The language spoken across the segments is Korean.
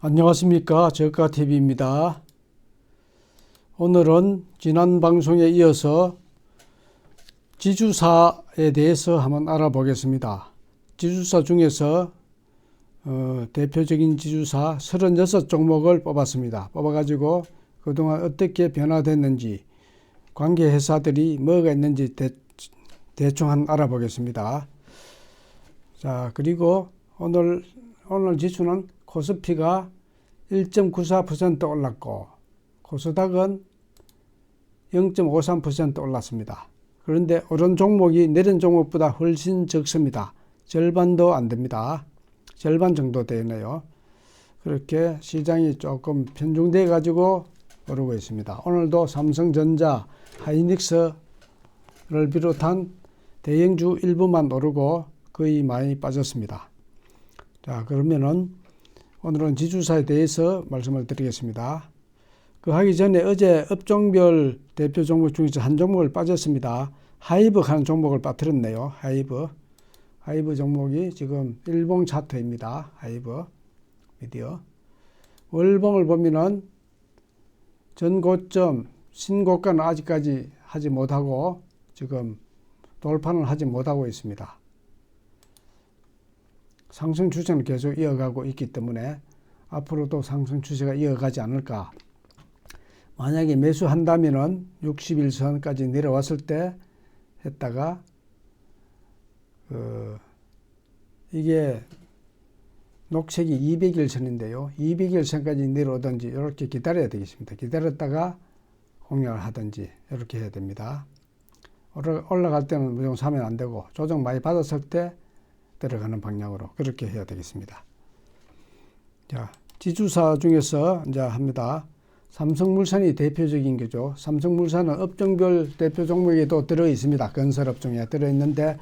안녕하십니까. 저가TV입니다. 오늘은 지난 방송에 이어서 지주사에 대해서 한번 알아보겠습니다. 지주사 중에서 대표적인 지주사 36종목을 뽑았습니다. 뽑아가지고 그동안 어떻게 변화됐는지, 관계회사들이 뭐가 있는지 대충 한번 알아보겠습니다. 자, 그리고 오늘 지수는 코스피가 1.94% 올랐고 코스닥은 0.53% 올랐습니다. 그런데 오른 종목이 내린 종목보다 훨씬 적습니다. 절반도 안 됩니다. 절반 정도 되네요. 그렇게 시장이 조금 편중돼 가지고 오르고 있습니다. 오늘도 삼성전자, 하이닉스를 비롯한 대형주 일부만 오르고 거의 많이 빠졌습니다. 자, 그러면은 오늘은 지주사에 대해서 말씀을 드리겠습니다. 그 하기 전에 어제 업종별 대표 종목 중에서 한 종목을 빠졌습니다. 하이브 하는 종목을 빠뜨렸네요. 하이브 종목이 지금 일봉 차트입니다. 하이브 미디어. 월봉을 보면은 전고점 신고가는 아직까지 하지 못하고 지금 돌파는 하지 못하고 있습니다. 상승 추세는 계속 이어가고 있기 때문에 앞으로도 상승 추세가 이어가지 않을까. 만약에 매수한다면은 61선까지 내려왔을 때 했다가 이게 녹색이 200일선인데요. 200일선까지 내려오든지 이렇게 기다려야 되겠습니다. 기다렸다가 공략을 하든지 이렇게 해야 됩니다. 올라갈 때는 무조건 사면 안 되고 조정 많이 받았을 때 들어가는 방향으로 그렇게 해야 되겠습니다. 자, 지주사 중에서 이제 합니다. 삼성물산이 대표적인 거죠. 삼성물산은 업종별 대표 종목에도 들어 있습니다. 건설업종에 들어 있는데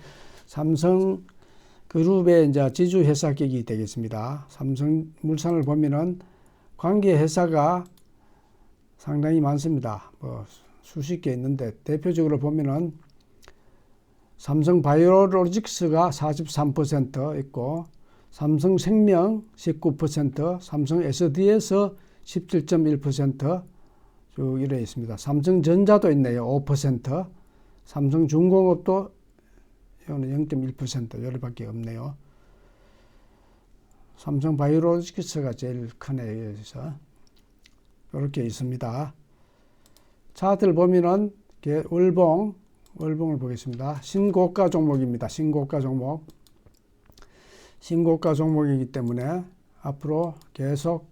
삼성그룹의 이제 지주회사격이 되겠습니다. 삼성물산을 보면은 관계회사가 상당히 많습니다. 수십 개 있는데 대표적으로 보면은 삼성바이오로직스가 43% 있고 삼성생명 19%, 삼성 SDS 17.1% 쭉 이래 있습니다. 삼성전자도 있네요. 5%, 삼성중공업도 이거는 0.1% 요리밖에 없네요. 삼성바이오로직스가 제일 크네요. 여기서 이렇게 있습니다. 차트를 보면은 월봉을 보겠습니다. 신고가 종목입니다. 신고가 종목이기 때문에 앞으로 계속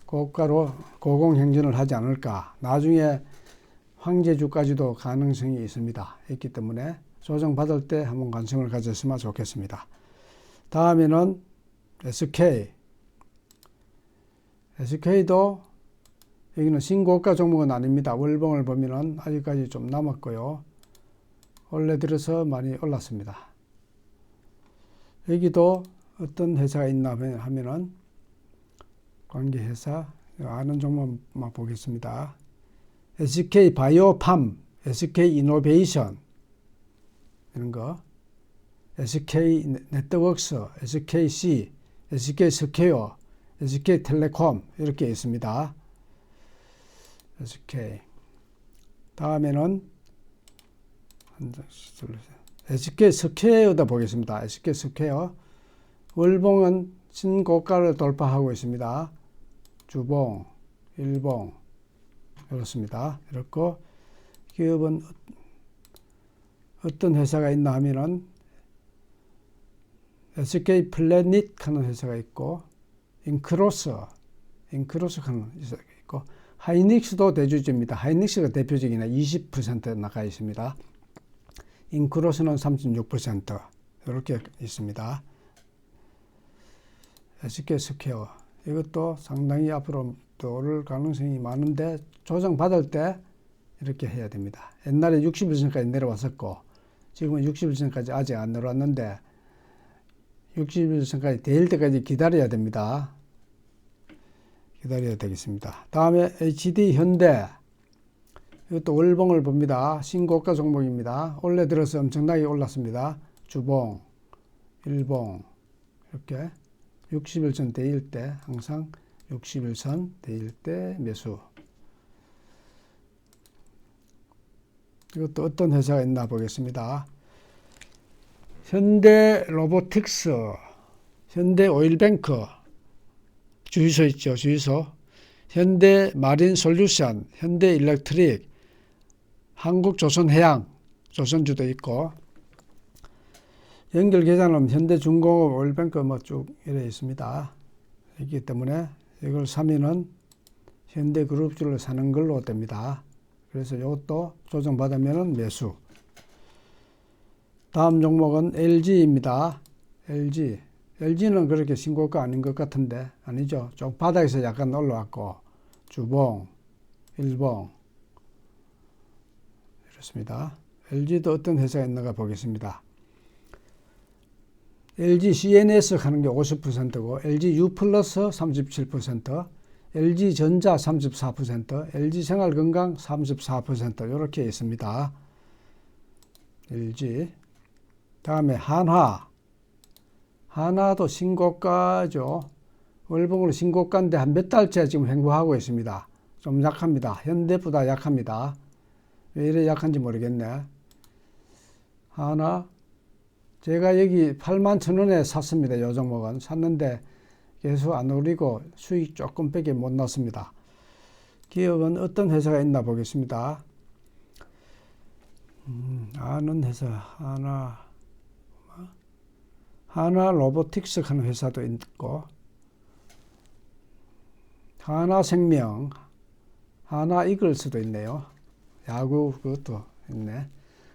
고가로 고공행진을 하지 않을까. 나중에 황제주까지도 가능성이 있기 때문에 조정받을 때 한번 관심을 가졌으면 좋겠습니다. 다음에는 SK도 여기는 신고가 종목은 아닙니다. 월봉을 보면은 아직까지 좀 남았고요. 원래 들어서 많이 올랐습니다. 여기도 어떤 회사가 있나 하면은 관계회사 아는 종목만 보겠습니다. SK바이오팜, SK이노베이션 이런 거, SK네트워크스, SKC, SK스퀘어, SK텔레콤 이렇게 있습니다. SK 다음에는 SK스퀘어도 보겠습니다. SK스퀘어 월봉은 신고가를 돌파하고 있습니다. 주봉, 일봉 이렇습니다. 이렇고 기업은 어떤 회사가 있나 하면은 SK 플래닛 하는 회사가 있고 인크로스 하는 회사가 있고 하이닉스도 대주주입니다. 하이닉스가 대표적이나 20% 나가 있습니다. 인크로스는 3.6% 이렇게 있습니다. SK스퀘어 이것도 상당히 앞으로 또 오를 가능성이 많은데 조정받을 때 이렇게 해야 됩니다. 옛날에 61선까지 내려왔었고 지금은 61선까지 아직 안 내려왔는데 61선까지 될 때까지 기다려야 됩니다. 기다려야 되겠습니다. 다음에 HD현대 이것도 월봉을 봅니다. 신고가 종목입니다. 올해 들어서 엄청나게 올랐습니다. 주봉, 일봉 이렇게 60일선 대일 때 항상 60일선 대일 때 매수. 이것도 어떤 회사가 있나 보겠습니다. 현대로보틱스, 현대오일뱅크, 주유소 있죠, 주유소. 현대마린솔루션, 현대일렉트릭, 한국조선해양, 조선주도 있고, 연결 계좌는 현대중공업, 오일뱅크 뭐 쭉 이래 있습니다. 있기 때문에 이걸 사면은 현대그룹주를 사는 걸로 됩니다. 그래서 이것도 조정받으면 매수. 다음 종목은 LG입니다. LG는 그렇게 신고가 아닌 것 같은데, 아니죠. 좀 바닥에서 약간 올라왔고, 주봉, 일봉, 이렇습니다. LG도 어떤 회사가 있는가 보겠습니다. LG CNS 하는 게 50%고, LG U 플러스 37%, LG 전자 34%, LG 생활건강 34% 이렇게 있습니다. LG. 다음에 한화도 신고가죠. 월봉으로 신고가인데 한 몇 달째 지금 횡보하고 있습니다. 좀 약합니다. 현대보다 약합니다. 왜 이래 약한지 모르겠네. 한화. 제가 여기 81,000원에 샀습니다. 요 종목은. 샀는데 계속 안 오르고 수익 조금밖에 못 났습니다. 기업은 어떤 회사가 있나 보겠습니다. 아는 회사, 하나로보틱스 하는 회사도 있고, 하나생명, 하나이글스도 있네요. 야구 그것도 있네.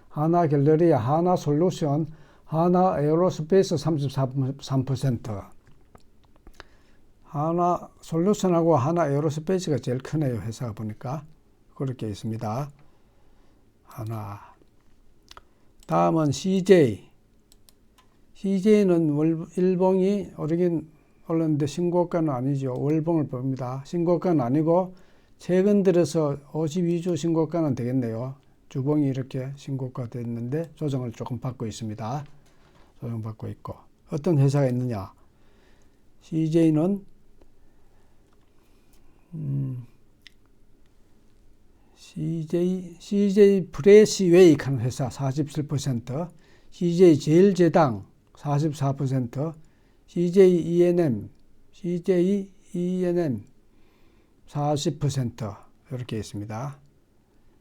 하나갤러리아, 하나솔루션, 하나에어로스페이스 33%. 하나솔루션하고 하나에어로스페이스가 제일 크네요. 회사가 보니까. 그렇게 있습니다. 하나. 다음은 CJ. CJ는 일봉이 오르긴 올랐는데 신고가는 아니죠. 월봉을 봅니다. 신고가는 아니고 최근 들어서 52주 신고가는 되겠네요. 주봉이 이렇게 신고가 됐는데 조정을 조금 받고 있습니다. 조정받고 있고. 어떤 회사가 있느냐. CJ는 CJ 프레시웨이 하는 회사 47%, CJ 제일제당 44%, CJ E&M 40% 이렇게 있습니다.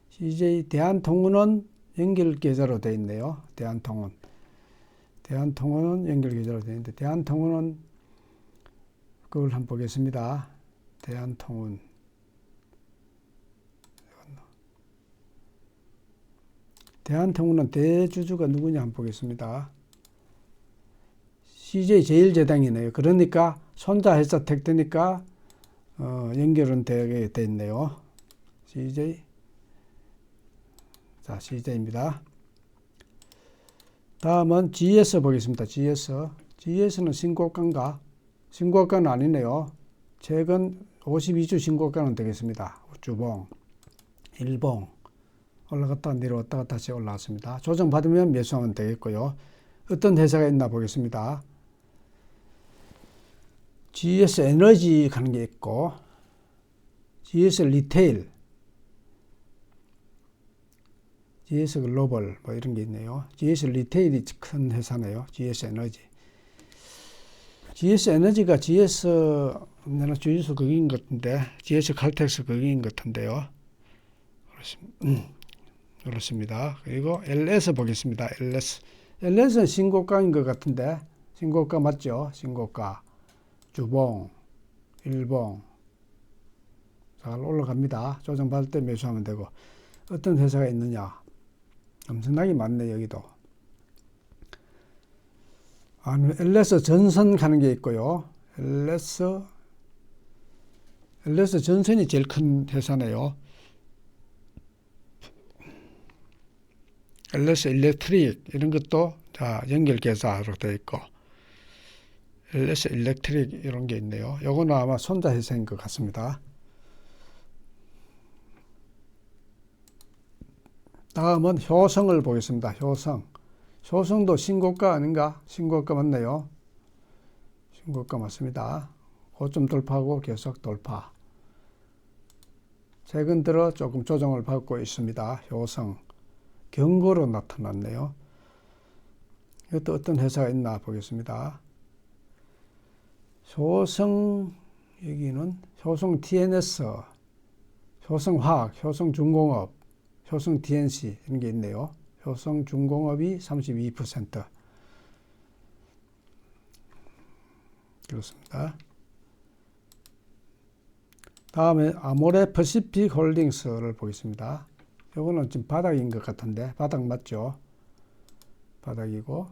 CJ 대한통운은 연결계좌로 되어 있네요. 대한통운은 연결계좌로 되어 있는데 대한통운은 그걸 한번 보겠습니다. 대한통운은 대주주가 누구냐 한번 보겠습니다. CJ 제일제당이네요. 그러니까 손자회사 택되니까 연결은 되게 돼 있네요. CJ. 자, CJ입니다. 다음은 GS 보겠습니다. GS는 신고가인가? 신고가는 아니네요. 최근 52주 신고가는 되겠습니다. 주봉, 일봉. 올라갔다 내려왔다가 다시 올라왔습니다. 조정받으면 매수하면 되겠고요. 어떤 회사가 있나 보겠습니다. GS 에너지 가는 게 있고, GS 리테일, GS 글로벌 뭐 이런 게 있네요. GS 리테일이 큰 회사네요. GS 에너지. GS 에너지가 GS 내가 주유소 거기인 것 같은데, GS 칼텍스 거기인 것 같은데요. 그렇습니다. 그리고 LS 보겠습니다. LS는 신고가인 것 같은데, 신고가 맞죠? 신고가. 주봉, 일봉. 잘 올라갑니다. 조정받을 때 매수하면 되고. 어떤 회사가 있느냐? 엄청나게 많네, 여기도. LS 전선 가는 게 있고요. LS 전선이 제일 큰 회사네요. LS 일렉트릭 이런 것도 자 연결 계좌로 되어 있고, LS 일렉트릭 이런 게 있네요. 요거는 아마 손자 회사인 것 같습니다. 다음은 효성을 보겠습니다. 효성도 신고가 아닌가? 신고가 맞네요. 신고가 맞습니다. 고점 돌파하고 계속 돌파. 최근 들어 조금 조정을 받고 있습니다. 효성 경고로 나타났네요. 이것도 어떤 회사가 있나 보겠습니다. 효성, 여기는 효성 TNS, 효성화학, 효성중공업, 효성 DNC 이런 게 있네요. 효성중공업이 32%. 그렇습니다. 다음에 아모레 퍼시픽 홀딩스를 보겠습니다. 이거는 지금 바닥인 것 같은데, 바닥 맞죠? 바닥이고,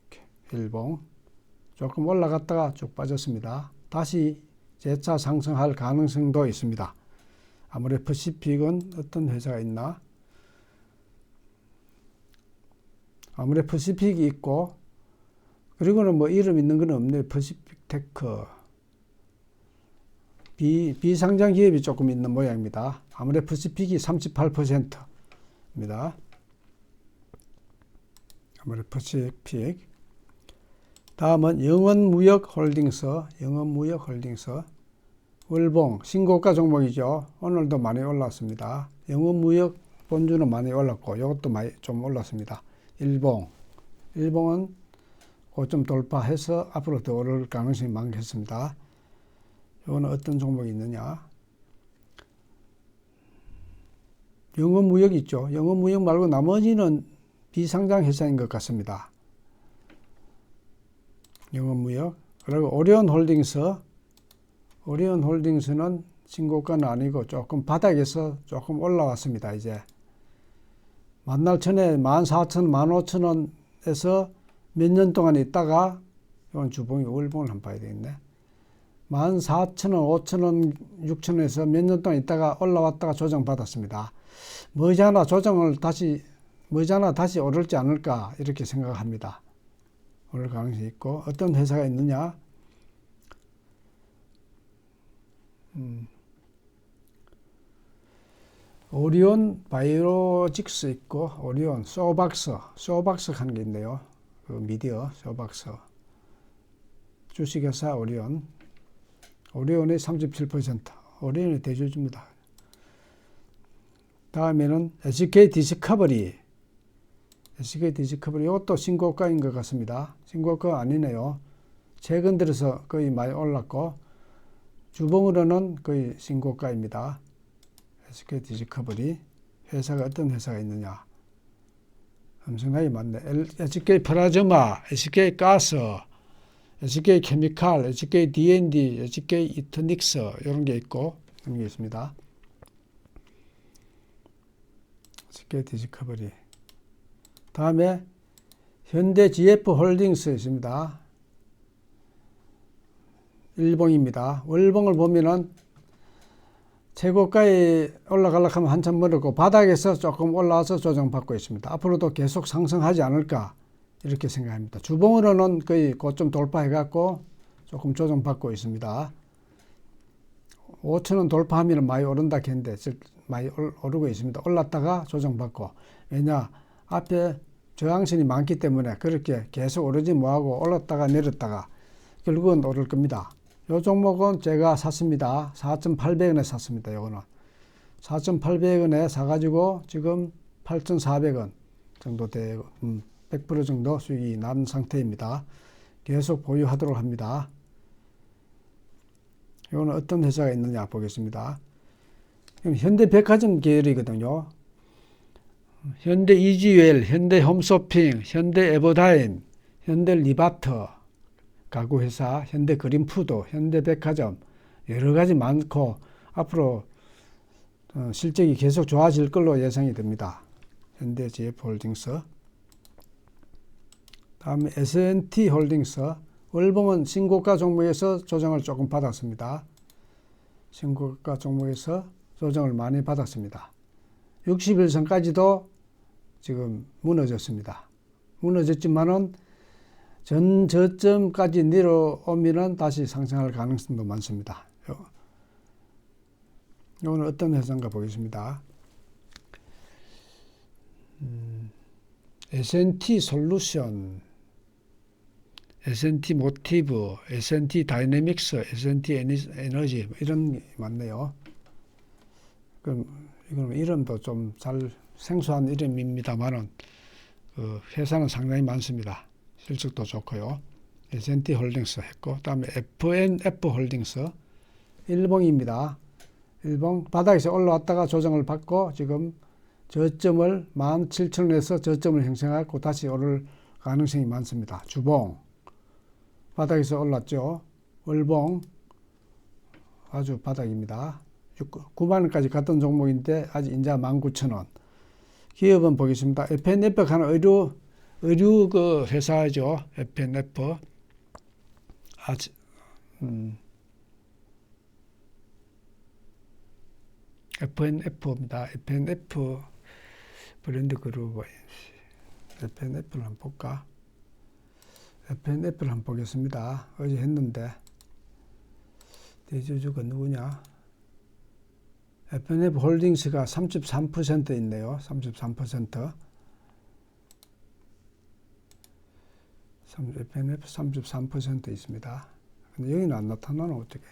이렇게 일봉. 조금 올라갔다가 쭉 빠졌습니다. 다시 재차 상승할 가능성도 있습니다. 아모레 퍼시픽은 어떤 회사가 있나? 아모레 퍼시픽이 있고, 그리고는 뭐 이름 있는 건 없네요. 퍼시픽 테크. 비상장 기업이 조금 있는 모양입니다. 아모레 퍼시픽이 38%입니다. 아모레 퍼시픽. 다음은 영원무역홀딩스, 영원무역홀딩스. 월봉, 신고가 종목이죠. 오늘도 많이 올랐습니다. 영원무역 본주는 많이 올랐고, 이것도 많이 좀 올랐습니다. 일봉. 일봉은 고점 돌파해서 앞으로 더 오를 가능성이 많겠습니다. 이거는 어떤 종목이 있느냐? 영원무역 있죠. 영원무역 말고 나머지는 비상장 회사인 것 같습니다. 영원무역. 그리고 오리온홀딩스. 오리온홀딩스는 신고가는 아니고 조금 바닥에서 조금 올라왔습니다. 이제 만날 전에 14,000원, 15,000원에서 몇 년 동안 있다가 이건 주봉이 월봉을 한번 봐야 되겠네. 14,000원, 5,000원, 6,000원에서 몇 년 동안 있다가 올라왔다가 조정받았습니다. 머지않아 다시 오를지 않을까 이렇게 생각합니다. 오를 가능성이 있고, 어떤 회사가 있느냐? 오리온 바이오로직스 있고, 오리온, 소박스 하는 게 있네요. 그 미디어, 소박스. 주식회사 오리온이 37%. 오리온이 대주주입니다. 다음에는 SK 디스커버리. 이것도 신고가인 것 같습니다. 신고가 아니네요. 최근 들어서 거의 많이 올랐고, 주봉으로는 거의 신고가입니다. SK 디스커버리. 회사가 어떤 회사가 있느냐? 엄청나게 많네. SK 플라즈마, SK 가스, SK 케미칼, SK D&D, SK 이터닉스 이런 게 있고, 이런 게 있습니다. SK 디스커버리. 다음에 현대 GF 홀딩스 있습니다. 일봉입니다. 월봉을 보면은 최고가에 올라가려고 하면 한참 멀었고, 바닥에서 조금 올라와서 조정받고 있습니다. 앞으로도 계속 상승하지 않을까 이렇게 생각합니다. 주봉으로는 거의 고점 돌파해갖고 조금 조정받고 있습니다. 5,000원 돌파하면 많이 오른다 했는데 많이 오르고 있습니다. 올랐다가 조정받고. 왜냐? 앞에 저항선이 많기 때문에 그렇게 계속 오르지 못하고 올랐다가 내렸다가 결국은 오를 겁니다. 이 종목은 제가 샀습니다. 4,800원에 샀습니다. 요거는 4,800원에 사가지고 지금 8,400원 정도 되고 100% 정도 수익이 난 상태입니다. 계속 보유하도록 합니다. 이거는 어떤 회사가 있느냐 보겠습니다. 현대백화점 계열이거든요. 현대 이지웰, 현대 홈쇼핑, 현대 에버다임, 현대 리바터 가구회사, 현대 그린푸드, 현대 백화점 여러 가지 많고 앞으로 실적이 계속 좋아질 걸로 예상이 됩니다. 현대 GF홀딩스. 다음에 S&T 홀딩스. 월봉은 신고가 종목에서 조정을 조금 받았습니다. 신고가 종목에서 조정을 많이 받았습니다. 60일선까지도 지금 무너졌습니다. 무너졌지만은 전 저점까지 내려오면은 다시 상승할 가능성도 많습니다. 이거는 어떤 회사인가 보겠습니다. S&T 솔루션. S&T 모티브, S&T 다이내믹스, S&T 에너지 이런 게 많네요. 그럼 이건 이름도 좀 잘 생소한 이름입니다만은 그 회사는 상당히 많습니다. 실적도 좋고요. S&T 홀딩스 했고, 다음에 FNF 홀딩스 일봉입니다. 일봉 바닥에서 올라왔다가 조정을 받고 지금 저점을 17,000원에서 저점을 형성하고 다시 오를 가능성이 많습니다. 주봉 바닥에서 올랐죠. 월봉 아주 바닥입니다. 9만원까지 갔던 종목인데 아직 인자 19,000원. 기업은 보겠습니다. FNF 하는 의류 그 회사죠. FNF FNF입니다. FNF 브랜드 그룹 FNF를 한번 볼까? FNF를 한번 보겠습니다. 어제 했는데 대주주가 누구냐? FNF 홀딩스가 33% 있네요. 33%. FNF 33% 있습니다. 근데 여기는 안 나타나는 어떻게?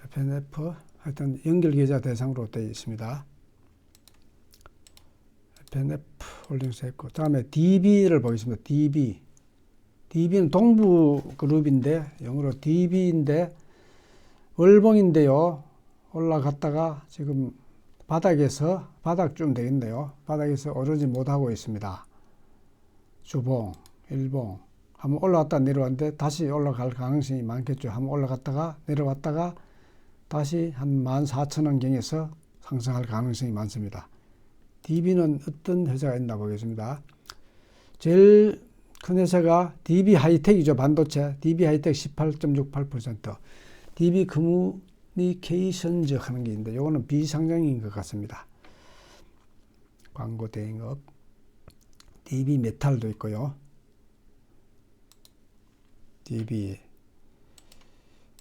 FNF 하여튼 연결 계좌 대상으로 되어 있습니다. FNF 홀딩스 했고, 다음에 DB를 보겠습니다. DB는 동부그룹인데 영어로 DB인데 월봉인데요. 올라갔다가 지금 바닥쯤 되겠네요. 바닥에서 오르지 못하고 있습니다. 주봉, 일봉 한번 올라갔다 내려왔는데 다시 올라갈 가능성이 많겠죠. 한번 올라갔다가 내려왔다가 다시 한 14,000원경에서 상승할 가능성이 많습니다. DB는 어떤 회사가 있나 보겠습니다. 제일 큰 회사가 DB 하이텍이죠. 반도체. DB 하이텍 18.68%. DB 커뮤니케이션즈 하는 게 있는데 요거는 비상장인 것 같습니다. 광고 대행업. DB 메탈도 있고요. DB.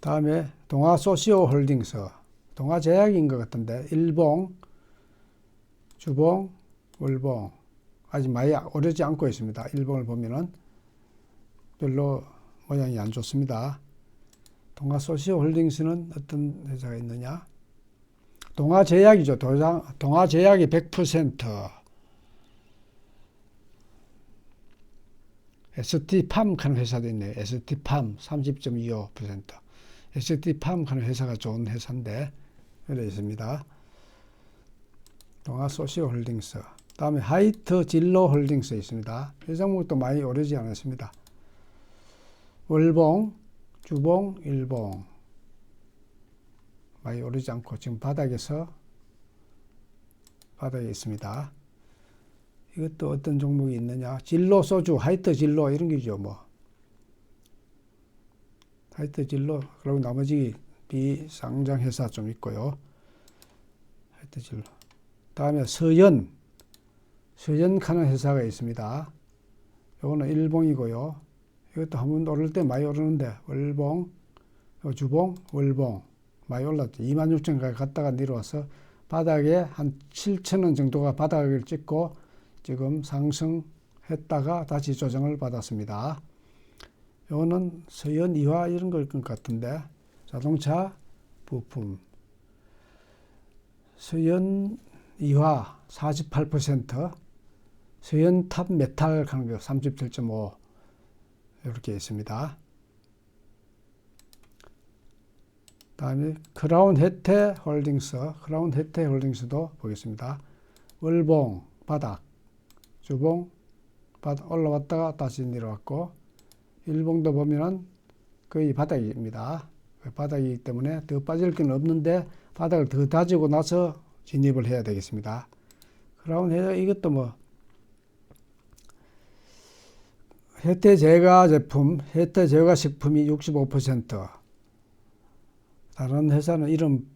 다음에 동아소시오 홀딩스. 동아제약인 것 같은데 일봉, 주봉, 월봉 아직 많이 오르지 않고 있습니다. 일봉을 보면은 별로 모양이 안 좋습니다. 동아소시오 홀딩스는 어떤 회사가 있느냐? 동아제약이죠. 동아제약이 100%. ST팜 하는 회사도 있네요. ST팜 30.25%. ST팜 하는 회사가 좋은 회사인데 여기 있습니다. 동아소시오 홀딩스. 다음에 하이트 진로 홀딩스 있습니다. 이 종목도 많이 오르지 않았습니다. 월봉, 주봉, 일봉 많이 오르지 않고 지금 바닥에 있습니다. 이것도 어떤 종목이 있느냐? 진로 소주, 하이트 진로 이런 게죠. 뭐 하이트 진로 그리고 나머지 비상장 회사 좀 있고요. 하이트 진로. 다음에 서연 하는 회사가 있습니다. 이거는 일봉이고요. 이것도 한번 오를 때 많이 오르는데 월봉, 주봉, 월봉 많이 올랐죠. 26,000원까지 갔다가 내려와서 바닥에 한 7,000원 정도가 바닥을 찍고 지금 상승했다가 다시 조정을 받았습니다. 이거는 서연 이화 이런 걸 것 같은데 자동차 부품 서연 이화 48%, 서연탑 메탈 하는 거 37.5 이렇게 있습니다. 다음에 크라운 혜태 홀딩스도 보겠습니다. 월봉 바닥, 주봉 바닥 올라왔다가 다시 내려왔고 일봉도 보면은 거의 바닥입니다. 바닥이기 때문에 더 빠질 건 없는데 바닥을 더 다지고 나서 진입을 해야 되겠습니다. 크라운 혜태 이것도 뭐 혜태 제과 제품, 혜태 제과 식품이 65%. 다른 회사는 이름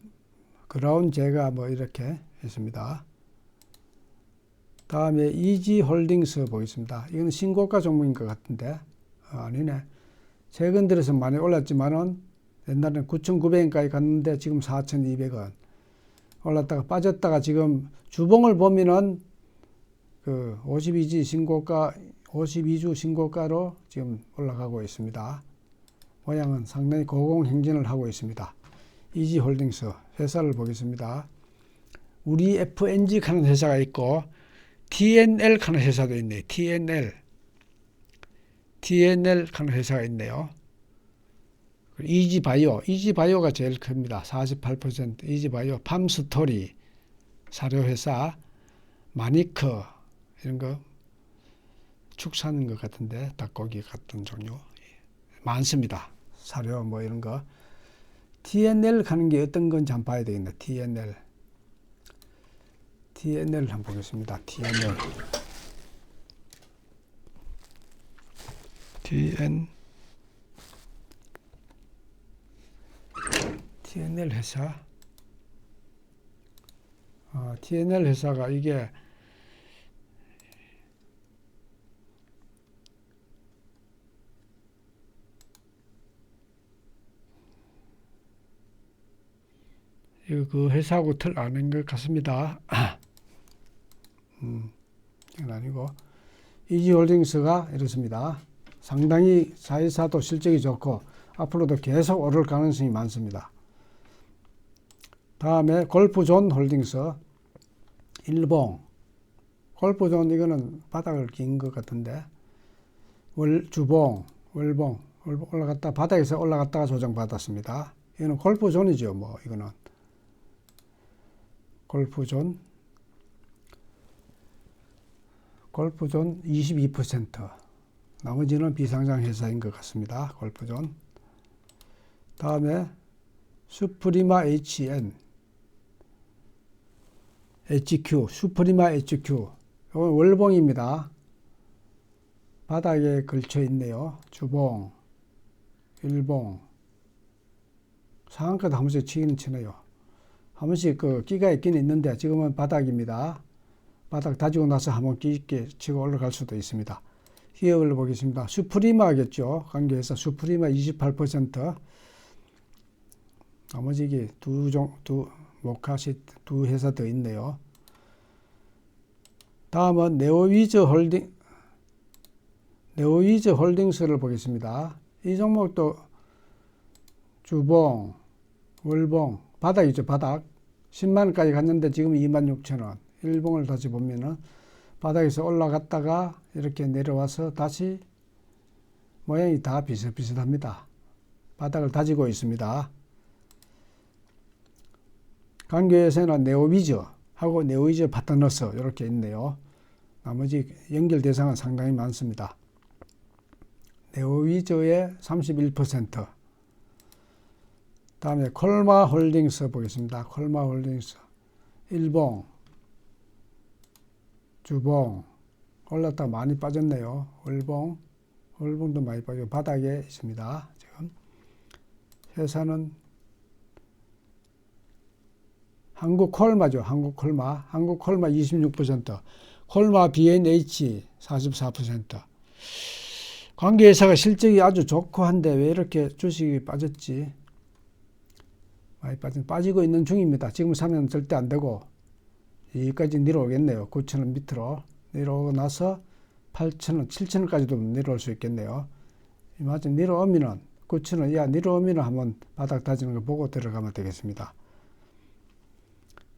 크라운 제과 뭐 이렇게 있습니다. 다음에 이지홀딩스 보겠습니다. 이건 신고가 종목인 것 같은데 아니네. 최근 들어서 많이 올랐지만은 옛날에는 9,900원까지 갔는데 지금 4,200원 올랐다가 빠졌다가 지금 주봉을 보면은 그 52지 신고가 52주 신고가로 지금 올라가고 있습니다. 모양은 상당히 고공행진을 하고 있습니다. 이지홀딩스 회사를 보겠습니다. 우리 FNG 하는 회사가 있고 TNL 하는 회사도 있네요. TNL 하는 회사가 있네요. 이지바이오가 제일 큽니다. 48%. 이지바이오, 팜스토리 사료회사, 마니커 이런 거 축사하는 것 같은데 닭고기 같은 종류 많습니다. 사료 뭐 이런 거. TNL 하는 게 어떤 건지 한번 봐야 되겠네. TNL 한번 보겠습니다. TNL 회사. TNL 회사가 이게 그 회사하고 틀 아는 것 같습니다. 이건 아니고 이지홀딩스가 이렇습니다. 상당히 자회사도 실적이 좋고 앞으로도 계속 오를 가능성이 많습니다. 다음에 골프존 홀딩스 일봉. 골프존 이거는 바닥을 긴 것 같은데 주봉, 월봉 올라갔다 바닥에서 올라갔다가 조정받았습니다. 이거는 골프존이죠. 뭐 이거는 골프존 22%. 나머지는 비상장 회사인 것 같습니다. 골프존. 다음에 수프리마 수프리마 HQ. 이건 월봉입니다. 바닥에 걸쳐 있네요. 주봉, 일봉. 상한가도 한 번씩 치기는 치네요. 한 번씩 그 끼가 있긴 있는데 지금은 바닥입니다. 바닥 다지고 나서 한번 끼 있게 치고 올라갈 수도 있습니다. 기업을 보겠습니다. 수프리마겠죠. 관계회사 수프리마 28%. 나머지 이게 모카시 두 회사 더 있네요. 다음은 네오위즈 홀딩스를 보겠습니다. 이 종목도 주봉, 월봉, 바닥이죠. 바닥. 10만원까지 갔는데 지금 26,000원. 일봉을 다시 보면은 바닥에서 올라갔다가 이렇게 내려와서 다시 모양이 다 비슷비슷합니다. 바닥을 다지고 있습니다. 관계에서는 네오위즈하고 네오위즈 파트너스 이렇게 있네요. 나머지 연결 대상은 상당히 많습니다. 네오위즈의 31%. 다음에 콜마홀딩스 보겠습니다. 콜마홀딩스 일봉, 주봉 올랐다가 많이 빠졌네요. 월봉도 많이 빠지고 바닥에 있습니다. 지금 회사는 한국콜마죠. 한국콜마 26%, 콜마 B&H 44%. 관계회사가 실적이 아주 좋고 한데 왜 이렇게 주식이 빠졌지? 많이 빠지고 있는 중입니다. 지금 사면 절대 안 되고 여기까지 내려오겠네요. 9,000원 밑으로 내려오고 나서 8,000원, 7,000원까지도 내려올 수 있겠네요. 이만큼 내려오면은 9,000원 이하 내려오면은 한번 바닥 다지는 거 보고 들어가면 되겠습니다.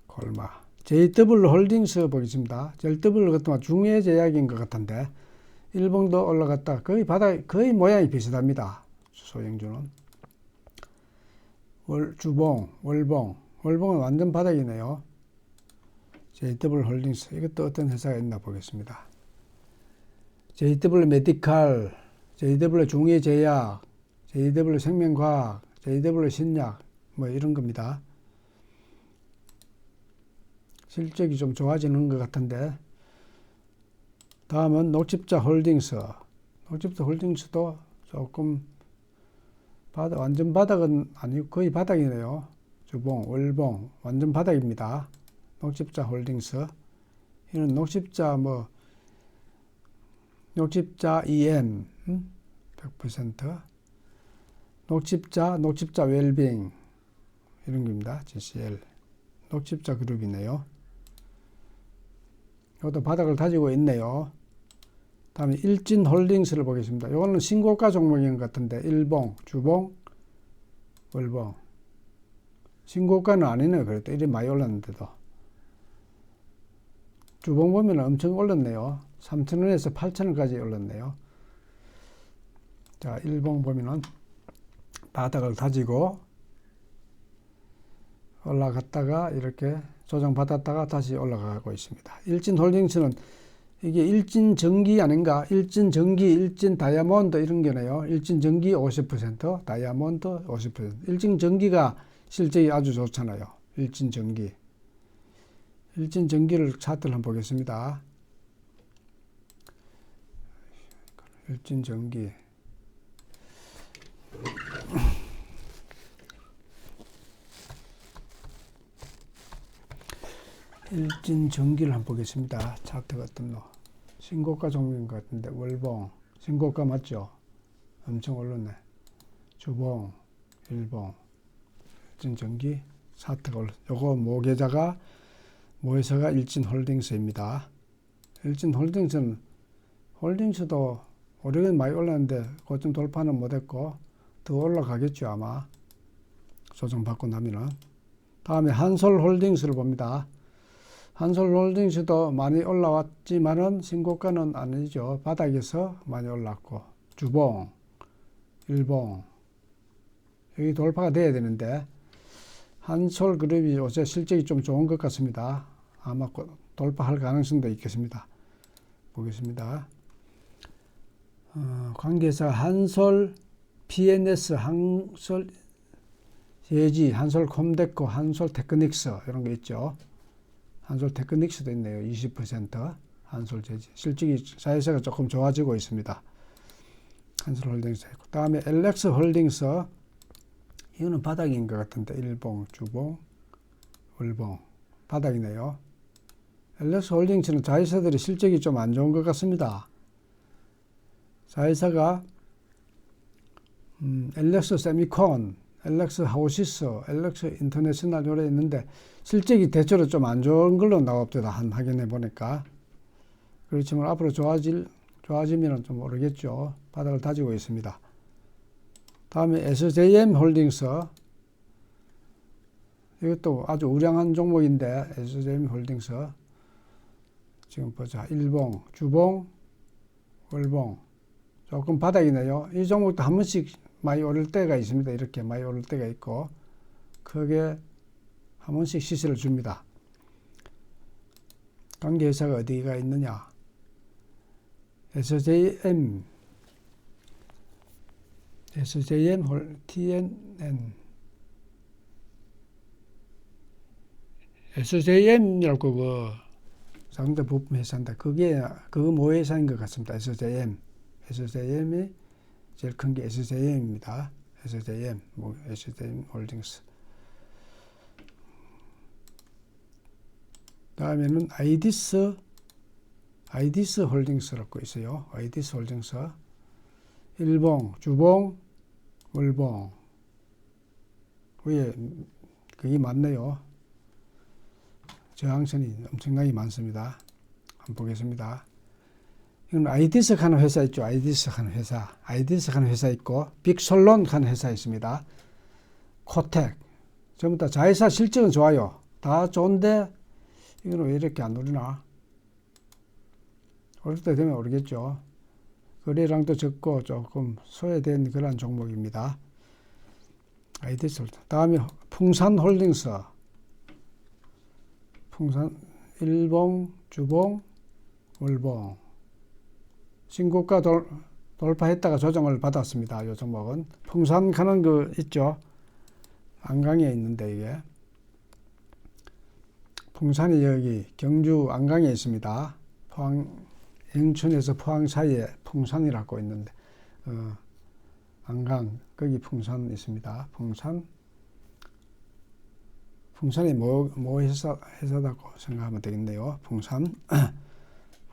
콜마 JW 홀딩스 보겠습니다. JW 같은 중해제약인 것 같은데 일봉도 올라갔다 거의 바닥 거의 모양이 비슷합니다. 소형주는 주봉, 월봉은 완전 바닥이네요. JW 홀딩스 이것도 어떤 회사가 있나 보겠습니다. JW 메디칼, JW 중해제약, JW 생명과학, JW 신약 뭐 이런 겁니다. 실적이 좀 좋아지는 것 같은데 다음은 녹십자 홀딩스. 녹십자 홀딩스도 조금 완전 바닥은 아니고 거의 바닥이네요. 주봉, 월봉 완전 바닥입니다. 녹십자 홀딩스. 이는 녹십자 EM 100%, 녹십자 웰빙 이런 겁니다. GCL 녹십자 그룹이네요. 이것도 바닥을 다지고 있네요. 다음에 일진홀딩스를 보겠습니다. 이거는 신고가 종목인 것 같은데 일봉, 주봉, 월봉. 신고가는 아니네요. 그래도 이리 많이 올랐는데도. 주봉 보면 엄청 올랐네요. 3,000원에서 8,000원까지 올랐네요. 자, 일봉 보면은 바닥을 다지고 올라갔다가 이렇게 조정받았다가 다시 올라가고 있습니다. 일진홀딩스는 이게 일진전기 아닌가? 일진전기, 일진다이아몬드 이런 게네요. 일진전기 50%, 다이아몬드 50%. 일진전기가 실적이 아주 좋잖아요. 일진전기. 일진전기를 차트를 한번 보겠습니다. 일진전기. 일진전기를 한번 보겠습니다. 차트가 어떤 거. 신고가 종목인 것 같은데 월봉. 신고가 맞죠? 엄청 올랐네. 주봉, 일봉. 일진전기 차트가 올랐. 요거 모계자가 모회사가 일진홀딩스입니다. 일진홀딩스는 홀딩스도 오래전 많이 올랐는데 고점 돌파는 못했고 더 올라가겠죠 아마. 조정받고 나면은. 다음에 한솔홀딩스를 봅니다. 한솔홀딩스도 많이 올라왔지만은 신고가는 아니죠. 바닥에서 많이 올랐고 주봉, 일봉 여기 돌파가 돼야 되는데 한솔그룹이 요새 실적이 좀 좋은 것 같습니다. 아마 돌파할 가능성도 있겠습니다. 보겠습니다. 관계사 한솔 PNS, 한솔 예지, 한솔 콤데코, 한솔 테크닉스 이런 거 있죠. 한솔 테크닉스도 있네요. 20% 한솔 제지. 실적이 자회사가 조금 좋아지고 있습니다. 한솔 홀딩스 있고. 다음에 LX 홀딩스. 이거는 바닥인 것 같은데 일봉, 주봉, 월봉. 바닥이네요. LX 홀딩스는 자회사들이 실적이 좀 안 좋은 것 같습니다. 자회사가 LX 세미콘, LX 하우시스, LX 인터내셔널 요래 있는데 실적이 대체로 좀 안 좋은 걸로 나옵니다. 한 확인해 보니까. 그렇지만 앞으로 좋아지면 좀 모르겠죠. 바닥을 다지고 있습니다. 다음에 SJM 홀딩스. 이것도 아주 우량한 종목인데 SJM 홀딩스. 지금 보자. 일봉, 주봉, 월봉. 조금 바닥이네요. 이 종목도 한 번씩 많이 오를 때가 있습니다. 이렇게 많이 오를 때가 있고 크게 한 번씩 시세를 줍니다. 관계회사가 어디가 있느냐. SJM, TNN, SJM이라고 그 상대 부품 회사인데 그게 그 모회사인 것 같습니다. SJM이 제일 큰 게 SJM입니다. SJM 홀딩스. 다음에는 아이디스 홀딩스라고 있어요. 아이디스 홀딩스. 일봉, 주봉, 월봉. 위에 그게 많네요. 저항선이 엄청나게 많습니다. 한번 보겠습니다. 이건 아이디스 하는 회사 있죠. 아이디스 하는 회사 있고 빅솔론 하는 회사 있습니다. 코텍. 전부 다 자회사 실적은 좋아요. 다 좋은데 이거는 왜 이렇게 안 오르나? 오를 때 되면 오르겠죠. 거래량도 적고 조금 소외된 그런 종목입니다. 아이디스. 다음에 풍산홀딩스. 풍산 일봉, 주봉, 월봉. 신고가 돌파했다가 조정을 받았습니다. 이 종목은. 풍산 가는 거 있죠. 안강에 있는데 이게. 풍산이 여기 경주 안강에 있습니다. 포항, 영천에서 포항 사이에 풍산이라고 있는데, 안강, 거기 풍산 있습니다. 풍산이 뭐 회사다고 생각하면 되겠네요. 풍산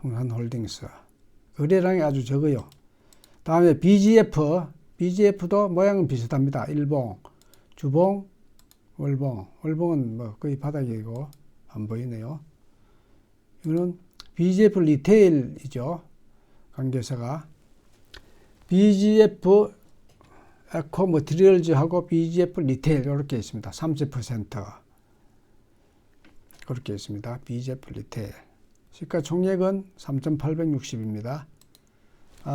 홀딩스. 거래량이 아주 적어요. 다음에 BGF도 모양은 비슷합니다. 일봉, 주봉, 월봉. 월봉은 뭐 거의 바닥이고 안 보이네요. 이거는 BGF 리테일이죠. 관계사가. BGF 에코 머티리얼즈하고 BGF 리테일 이렇게 있습니다. 30%가 그렇게 있습니다. BGF 리테일. 시가총액은 3,860입니다.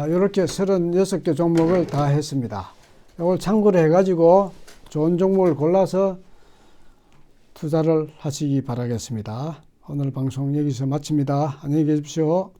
이렇게 36개 종목을 다 했습니다. 이걸 참고로 해가지고 좋은 종목을 골라서 투자를 하시기 바라겠습니다. 오늘 방송 여기서 마칩니다. 안녕히 계십시오.